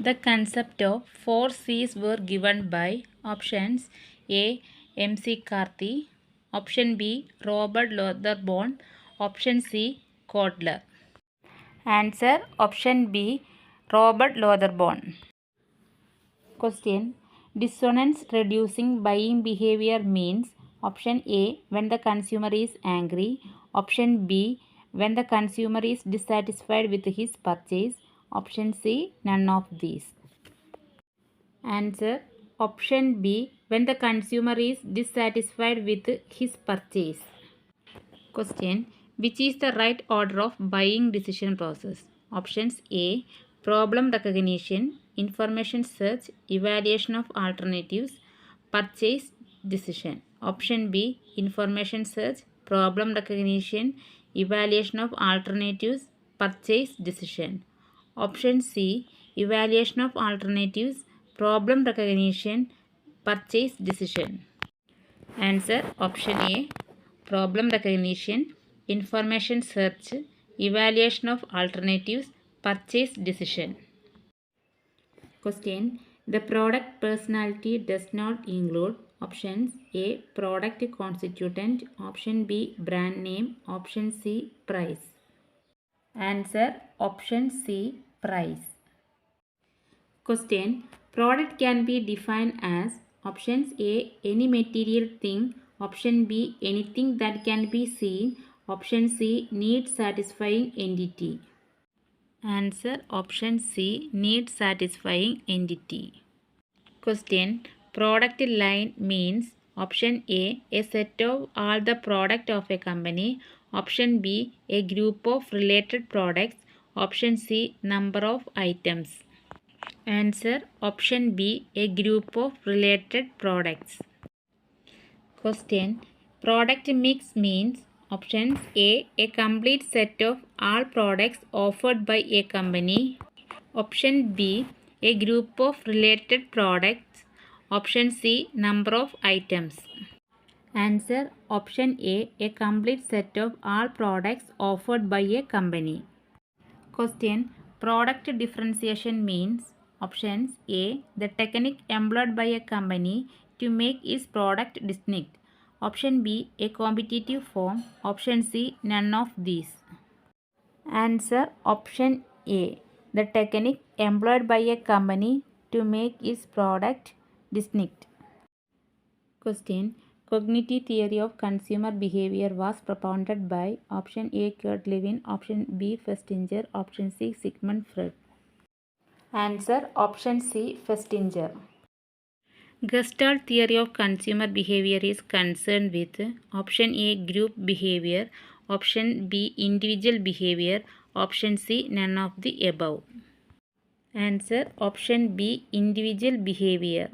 The concept of 4 C's were given by options A. M.C. Carthy, option B. Robert Lotharbone, option C. Kotler. Answer option B. Robert Lotharbone. Question. Dissonance reducing buying behavior means option A. When the consumer is angry, option B. When the consumer is dissatisfied with his purchase, option C. None of these. Answer option B. When the consumer is dissatisfied with his purchase. Question. Which is the right order of buying decision process? Options A. Problem recognition, information search, evaluation of alternatives, purchase decision. Option B. Information search, problem recognition, evaluation of alternatives, purchase decision. Option C. Evaluation of alternatives, problem recognition, purchase decision. Answer option A. Problem recognition, information search, evaluation of alternatives, purchase decision. Question. The product personality does not include options A. Product constituent, option B. Brand name, option C. Price. Answer option C. Price. Question. Product can be defined as options A. Any material thing, option B. Anything that can be seen, option C. Need satisfying entity. Answer option C. Need satisfying entity. Question. Product line means option A. A set of all the product of a company, option B. A group of related products, option C. Number of items. Answer option B. A group of related products. Question. Product mix means options A. A complete set of all products offered by a company, option B. A group of related products, option C. Number of items. Answer option A. A complete set of all products offered by a company. Question. Product differentiation means options A. The technique employed by a company to make its product distinct, option B. A competitive form, option C. None of these. Answer option A. The technique employed by a company to make its product distinct. Question. Cognitive theory of consumer behavior was propounded by option A. Kurt Lewin, option B. Festinger, option C. Sigmund Freud. Answer option C. Festinger. Gestalt theory of consumer behavior is concerned with option A. Group behavior, option B. Individual behavior, option C. None of the above. Answer option B. Individual behavior.